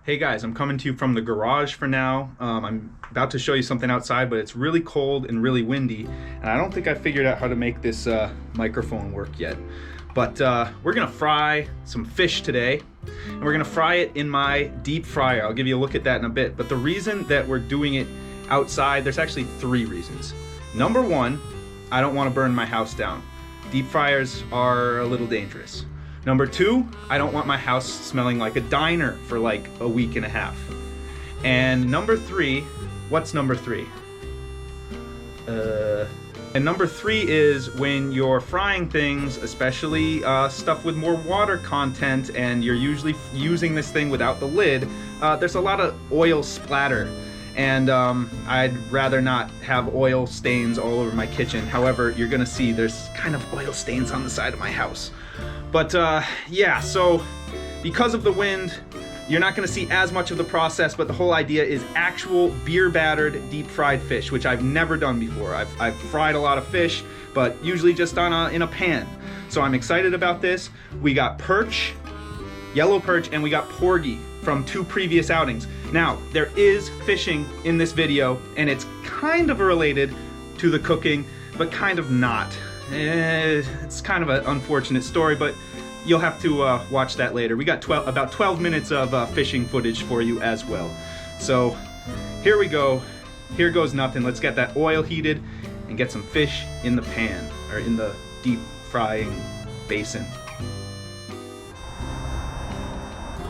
Hey guys, I'm coming to you from the garage for now. I'm about to show you something outside, but it's really cold and really windy, and I don't think I figured out how to make this microphone work yet. But we're gonna fry some fish today, and we're gonna fry it in my deep fryer. I'll give you a look at that in a bit. But the reason that we're doing it outside, there's actually 3 reasons. Number 1, I don't want to burn my house down. Deep fryers are a little dangerous. Number 2, I don't want my house smelling like a diner for like a week and a half. And number 3, what's number 3? And number 3 is when you're frying things, especially stuff with more water content, and you're usually using this thing without the lid, there's a lot of oil splatter. And I'd rather not have oil stains all over my kitchen. However, you're gonna see there's kind of oil stains on the side of my house. But yeah, so because of the wind, you're not gonna see as much of the process, but the whole idea is actual beer battered deep fried fish, which I've never done before. I've fried a lot of fish, but usually just in a pan. So I'm excited about this. We got perch, yellow perch, and we got porgy from 2 previous outings. Now, there is fishing in this video, and it's kind of related to the cooking, but kind of not. It's kind of an unfortunate story, but you'll have to watch that later. We got about 12 minutes of fishing footage for you as well. So here we go. Here goes nothing. Let's get that oil heated and get some fish in the pan, or in the deep frying basin.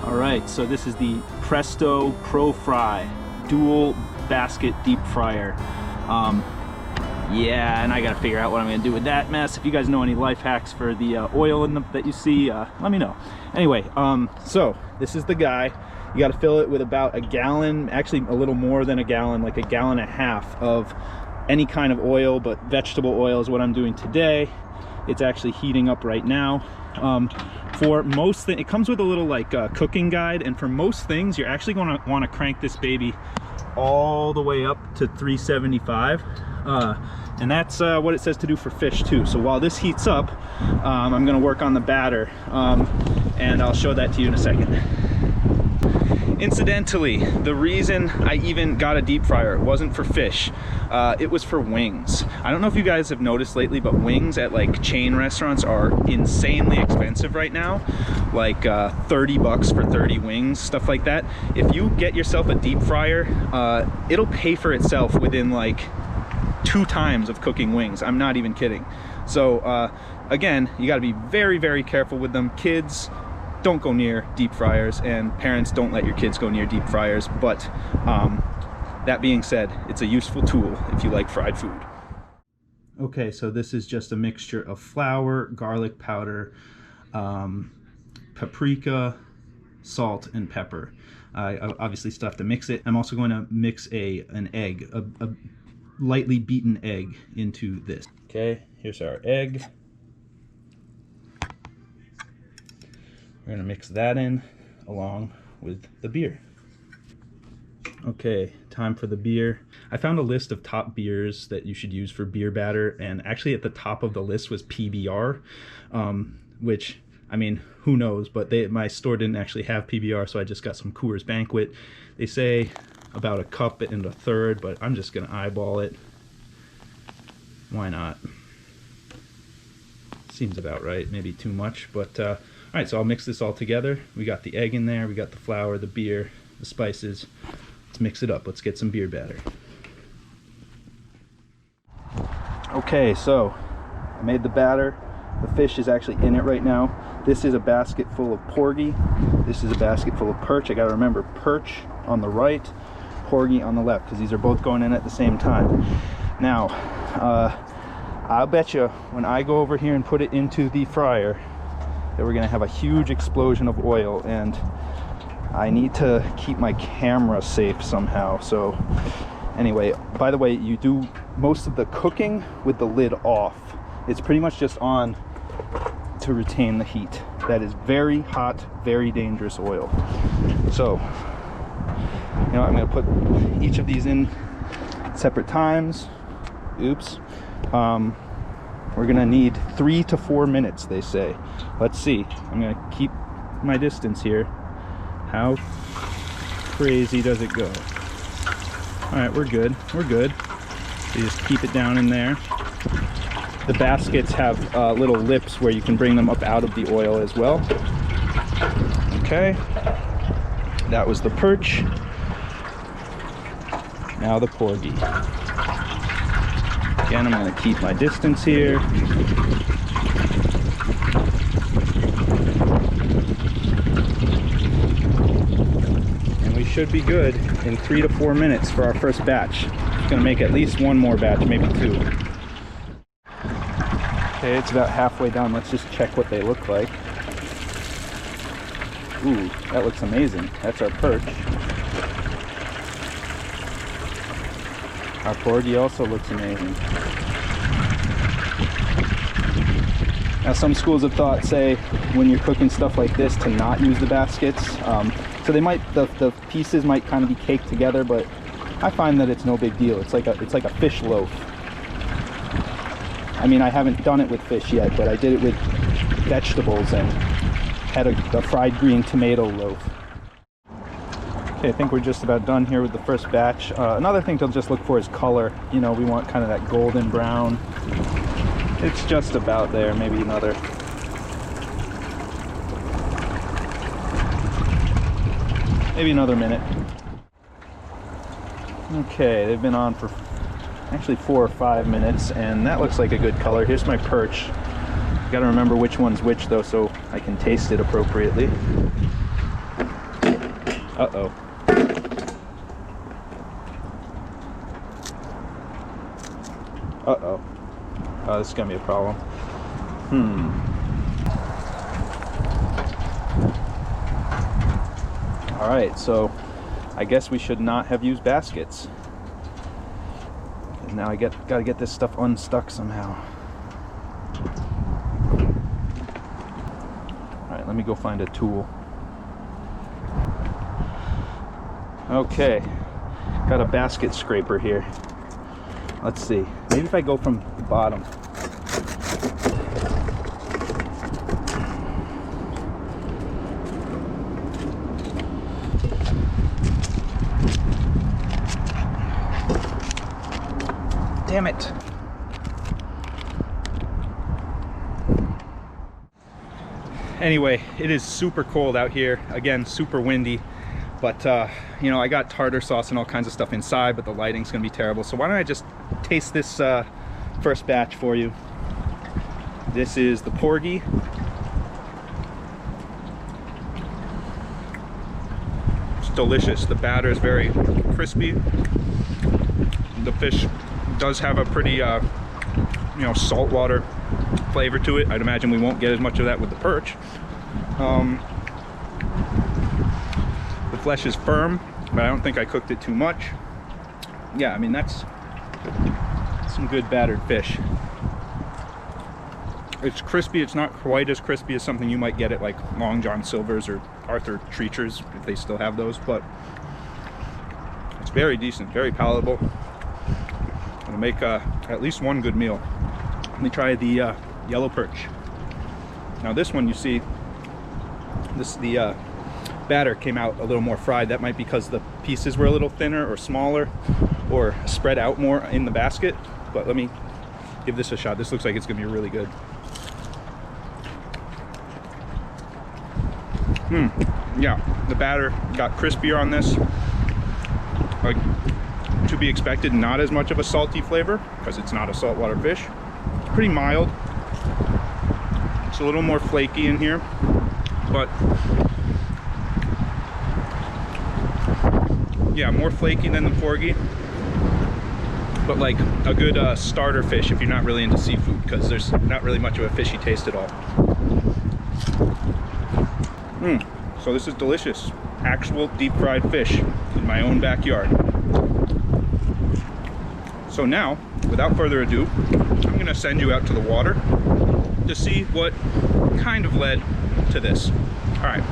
All right, so this is the Presto Pro Fry dual basket deep fryer. Yeah, and I gotta figure out what I'm gonna do with that mess. If you guys know any life hacks for the oil in that you see, let me know. Anyway, so this is the guy. You gotta fill it with about a gallon, actually a little more than a gallon, like a gallon and a half of any kind of oil, but vegetable oil is what I'm doing today. It's actually heating up right now. For most things, it comes with a little like cooking guide, and for most things, you're actually gonna wanna crank this baby all the way up to 375. And that's what it says to do for fish too. So while this heats up, I'm gonna work on the batter, and I'll show that to you in a second. Incidentally, the reason I even got a deep fryer wasn't for fish, it was for wings. I don't know if you guys have noticed lately, but wings at like chain restaurants are insanely expensive right now, like 30 bucks for 30 wings, stuff like that. If you get yourself a deep fryer, it'll pay for itself within like 2 times of cooking wings. I'm not even kidding. So again, you got to be very, very careful with them. Kids, don't go near deep fryers, and parents, don't let your kids go near deep fryers. But that being said, it's a useful tool if you like fried food. Okay, so this is just a mixture of flour, garlic powder, paprika, salt, and pepper. I obviously still have to mix it. I'm also going to mix an egg, a lightly beaten egg, into this. Okay, here's our egg. We're gonna mix that in along with the beer. Okay, time for the beer. I found a list of top beers that you should use for beer batter, and actually at the top of the list was PBR, which, I mean, who knows, but my store didn't actually have PBR, so I just got some Coors Banquet. They say about a cup and a third, but I'm just gonna eyeball it. Why not? Seems about right, maybe too much, but all right, so I'll mix this all together. We got the egg in there, we got the flour, the beer, the spices. Let's mix it up. Let's get some beer batter. Okay, so I made the batter. The fish is actually in it right now. This is a basket full of porgy. This is a basket full of perch. I gotta remember, perch on the right, porgy on the left, because these are both going in at the same time. Now, I'll bet you when I go over here and put it into the fryer that we're gonna have a huge explosion of oil, and I need to keep my camera safe somehow. So anyway, by the way, you do most of the cooking with the lid off. It's pretty much just on to retain the heat. That is very hot, very dangerous oil. So, you know, I'm gonna put each of these in separate times. Oops. We're gonna need 3 to 4 minutes, they say. Let's see. I'm gonna keep my distance here. How crazy does it go? All right, we're good. We're good. So you just keep it down in there. The baskets have little lips where you can bring them up out of the oil as well. Okay. That was the perch. Now the porgy. Again, I'm going to keep my distance here. And we should be good in 3 to 4 minutes for our first batch. It's going to make at least one more batch, maybe 2. Okay, it's about halfway done. Let's just check what they look like. Ooh, that looks amazing. That's our perch. Our porgy also looks amazing. Now, some schools of thought say when you're cooking stuff like this to not use the baskets. So they might, the pieces might kind of be caked together, but I find that it's no big deal. It's like a fish loaf. I mean, I haven't done it with fish yet, but I did it with vegetables and had a fried green tomato loaf. Okay, I think we're just about done here with the first batch. Another thing to just look for is color. You know, we want kind of that golden brown. It's just about there, maybe another. Maybe another minute. Okay, they've been on for actually 4 or 5 minutes, and that looks like a good color. Here's my perch. Got to remember which one's which though, so I can taste it appropriately. Uh-oh. Uh-oh. Oh, this is gonna be a problem. All right, so I guess we should not have used baskets. Now I gotta get this stuff unstuck somehow. All right, let me go find a tool. Okay, got a basket scraper here. Let's see, maybe if I go from the bottom. Damn it. Anyway, it is super cold out here. Again, super windy. But, you know, I got tartar sauce and all kinds of stuff inside, but the lighting's gonna be terrible. So why don't I just taste this first batch for you. This is the porgy. It's delicious. The batter is very crispy. The fish does have a pretty, you know, saltwater flavor to it. I'd imagine we won't get as much of that with the perch. The flesh is firm, but I don't think I cooked it too much. Yeah, I mean, that's some good battered fish. It's crispy. It's not quite as crispy as something you might get at like Long John Silver's or Arthur Treacher's, if they still have those, but it's very decent, very palatable. It'll make at least one good meal. Let me try the yellow perch. Now this one, you see, the batter came out a little more fried. That might be because the pieces were a little thinner or smaller or spread out more in the basket, but let me give this a shot. This looks like it's gonna be really good. Yeah, the batter got crispier on this, like to be expected. Not as much of a salty flavor because it's not a saltwater fish. Pretty mild. It's a little more flaky in here, but yeah, more flaky than the porgy, but like a good starter fish if you're not really into seafood, because there's not really much of a fishy taste at all. So this is delicious. Actual deep fried fish in my own backyard. So now, without further ado, I'm gonna send you out to the water to see what kind of led to this. All right,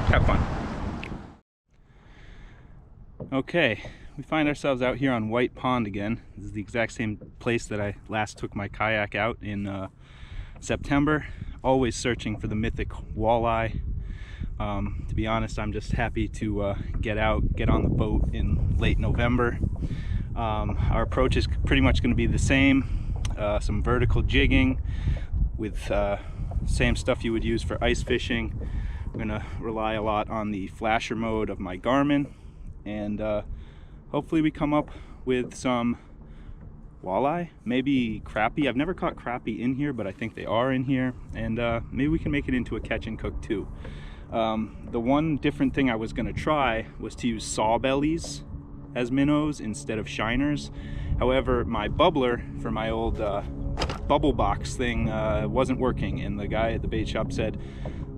have fun. Okay, we find ourselves out here on White Pond again. This is the exact same place that I last took my kayak out in September. Always searching for the mythic walleye. To be honest, I'm just happy to get out, get on the boat in late November. Our approach is pretty much going to be the same. Some vertical jigging with same stuff you would use for ice fishing. I'm going to rely a lot on the flasher mode of my Garmin, and hopefully we come up with some walleye, maybe crappie. I've never caught crappie in here, but I think they are in here, and maybe we can make it into a catch and cook too. The one different thing I was going to try was to use saw bellies as minnows instead of shiners. However, my bubbler for my old bubble box thing wasn't working, and the guy at the bait shop said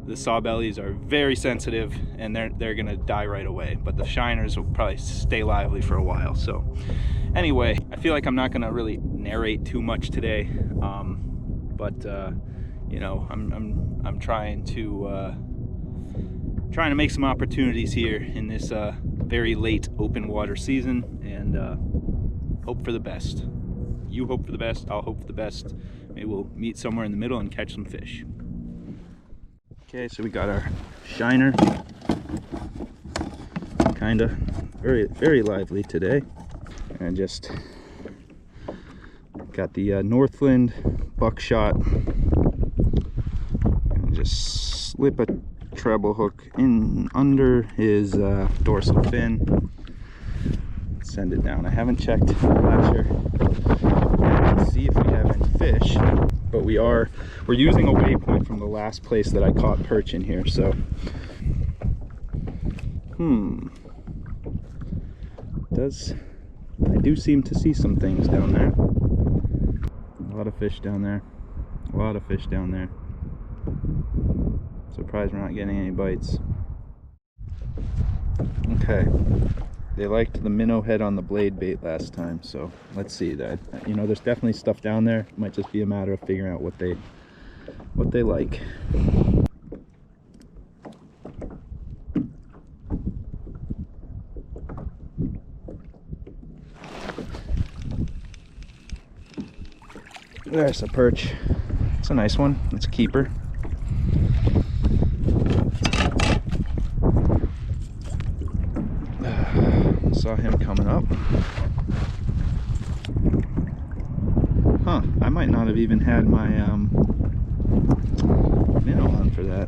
the saw bellies are very sensitive and they're gonna die right away, but the shiners will probably stay lively for a while. So anyway, I feel like I'm not gonna really narrate too much today, but you know, I'm trying to make some opportunities here in this very late open water season, and hope for the best. You hope for the best, I'll hope for the best. Maybe we'll meet somewhere in the middle and catch some fish. Okay, so we got our shiner. Kinda very lively today. And just got the Northland buckshot. And just slip a treble hook in under his dorsal fin. Send it down. I haven't checked the flasher to see if we have any fish, but we're using a waypoint from the last place that I caught perch in here. So I do seem to see some things down there. A lot of fish down there. A lot of fish down there. Surprised we're not getting any bites. Okay. They liked the minnow head on the blade bait last time, so let's see. That, you know, there's definitely stuff down there. It might just be a matter of figuring out what they like. There's a perch. It's a nice one. It's a keeper. Saw him coming up. Huh, I might not have even had my minnow on for that.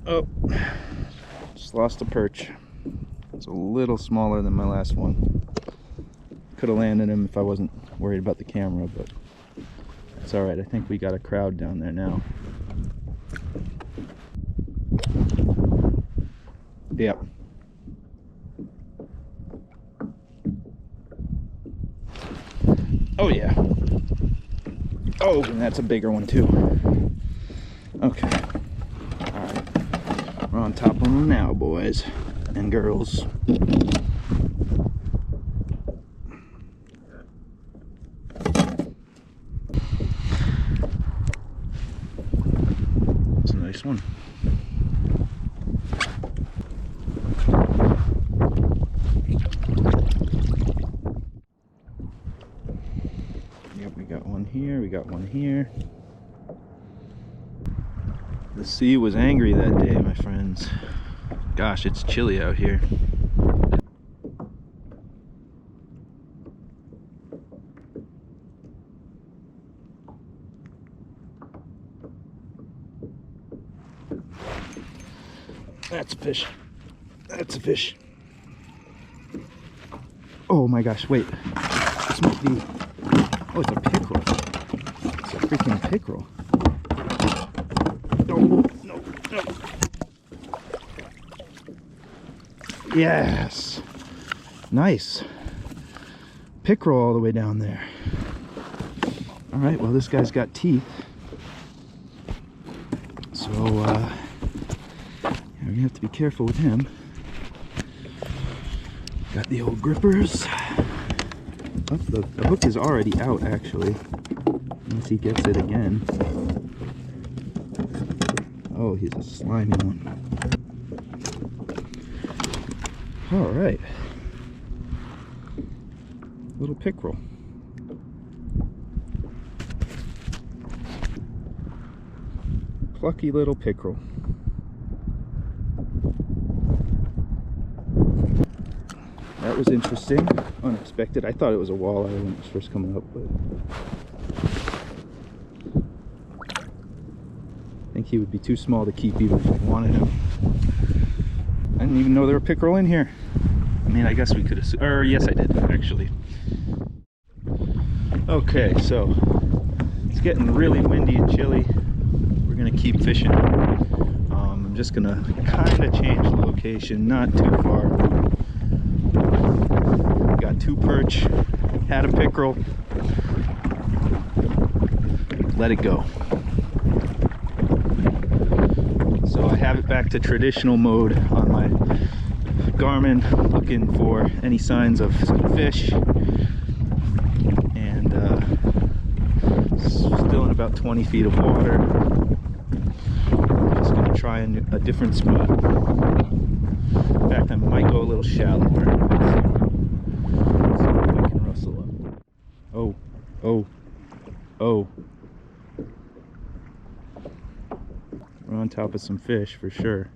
Oh, just lost a perch. It's a little smaller than my last one. Could have landed him if I wasn't worried about the camera, but it's all right. I think we got a crowd down there now. Yep. Oh yeah. Oh, and that's a bigger one too. Okay. All right. We're on top of them now, boys and girls. Nice one. Yep, we got one here, we got one here. The sea was angry that day, my friends. Gosh, it's chilly out here. That's a fish. That's a fish. Oh my gosh, wait. This might be... Oh, it's a pickerel. It's a freaking pickerel. No, no, no. Yes. Nice. Pickerel all the way down there. All right, well, this guy's got teeth. So, we have to be careful with him. Got the old grippers. Oh, the hook is already out, actually. Unless he gets it again. Oh, he's a slimy one. All right. Little pickerel. Plucky little pickerel. That was interesting, unexpected. I thought it was a walleye when it was first coming up, but I think he would be too small to keep even if I wanted him. I didn't even know there were pickerel in here. I mean, I guess we could assume, or yes I did, actually. Okay, so it's getting really windy and chilly. We're gonna keep fishing. I'm just gonna kind of change the location, not too far. Got 2 perch, had a pickerel, let it go. So I have it back to traditional mode on my Garmin, looking for any signs of some fish, and still in about 20 feet of water. Just gonna try a different spot. In fact, I might go a little shallower. Oh, we're on top of some fish for sure.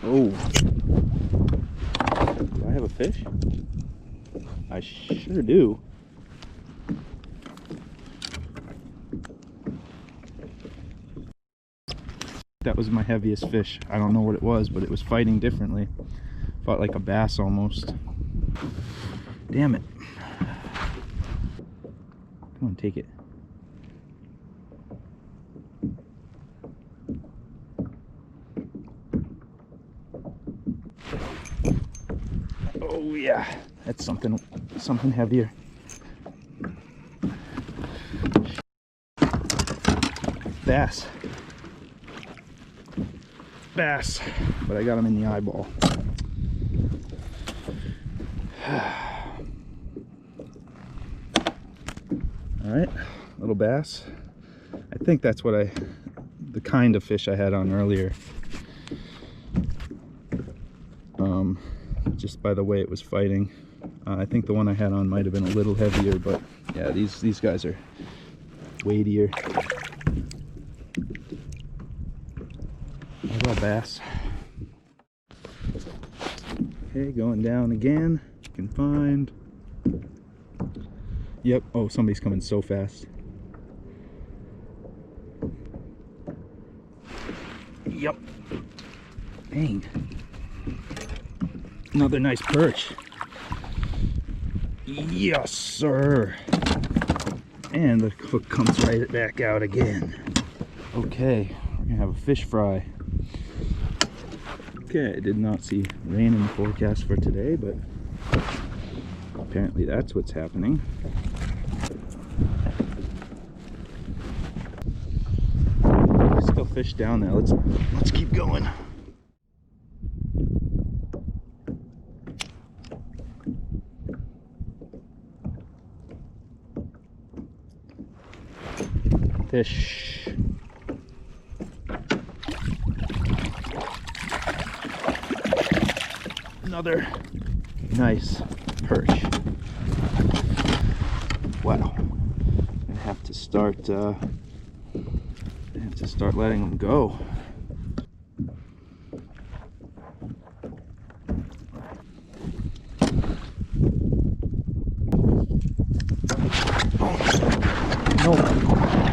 Oh, do I have a fish? I sure do. That was my heaviest fish. I don't know what it was, but it was fighting differently. Fought like a bass almost. Damn it. Come on, take it. Oh yeah, that's something heavier. Bass. Bass, but I got him in the eyeball. All right, little bass. I think that's what the kind of fish I had on earlier. Just by the way it was fighting. I think the one I had on might have been a little heavier, but yeah, these guys are weightier. I love bass. Okay, going down again. You can find. Yep. Oh, somebody's coming so fast. Yep. Dang. Another nice perch. Yes, sir. And the hook comes right back out again. Okay, we're gonna have a fish fry. Okay, I did not see rain in the forecast for today, but apparently that's what's happening. Still fish down there. Let's keep going. Fish. Another nice perch. Wow. I have to start letting them go.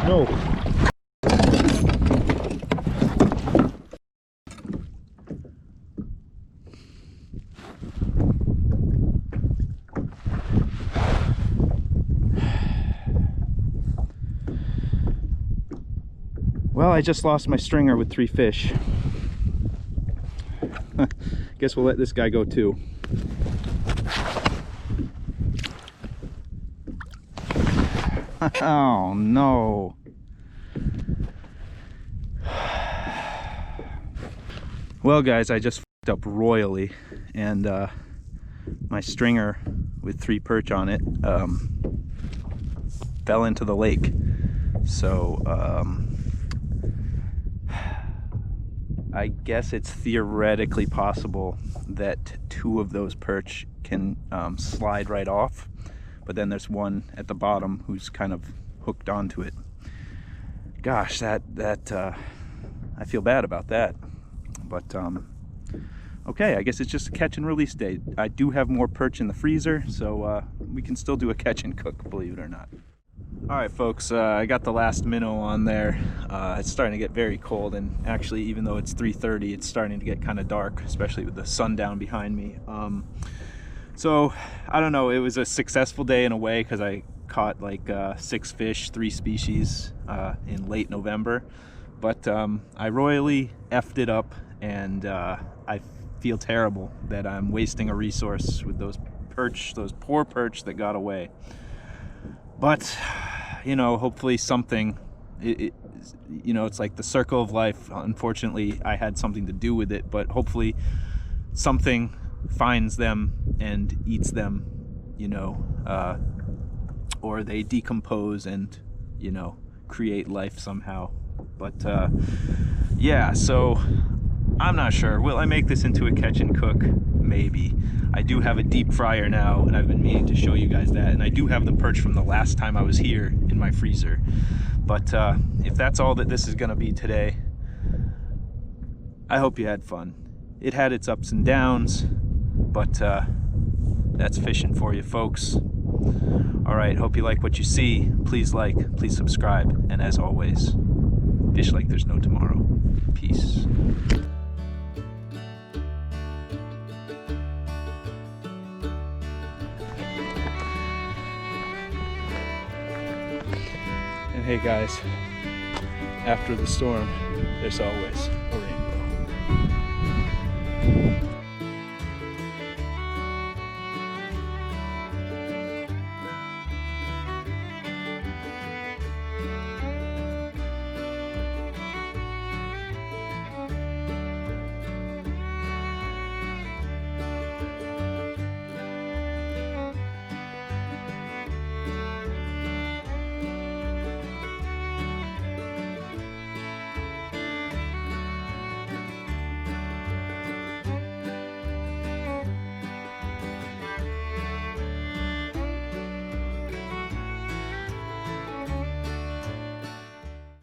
No. Well, I just lost my stringer with 3 fish. Guess we'll let this guy go too. Oh no. Well guys, I just f***ed up royally, and my stringer with 3 perch on it fell into the lake. So I guess it's theoretically possible that 2 of those perch can slide right off, but then there's one at the bottom who's kind of hooked onto it. Gosh, that I feel bad about that, but okay, I guess it's just a catch and release day. I do have more perch in the freezer, so we can still do a catch and cook, believe it or not. All right, folks, I got the last minnow on there. It's starting to get very cold, and actually, even though it's 3:30, it's starting to get kind of dark, especially with the sun down behind me. So, I don't know, it was a successful day in a way because I caught like 6 fish, 3 species in late November. But I royally effed it up, and I feel terrible that I'm wasting a resource with those perch, those poor perch that got away. But, you know, hopefully something, you know, it's like the circle of life. Unfortunately, I had something to do with it, but hopefully something finds them and eats them, you know, or they decompose and, you know, create life somehow. But yeah, so I'm not sure. Will I make this into a catch and cook? Maybe. I do have a deep fryer now, and I've been meaning to show you guys that, and I do have the perch from the last time I was here in my freezer. But if that's all that this is gonna be today, I hope you had fun. It had its ups and downs, but that's fishing for you, folks. All right, hope you like what you see. Please like, please subscribe, and as always, fish like there's no tomorrow. Peace. And hey guys, after the storm, there's always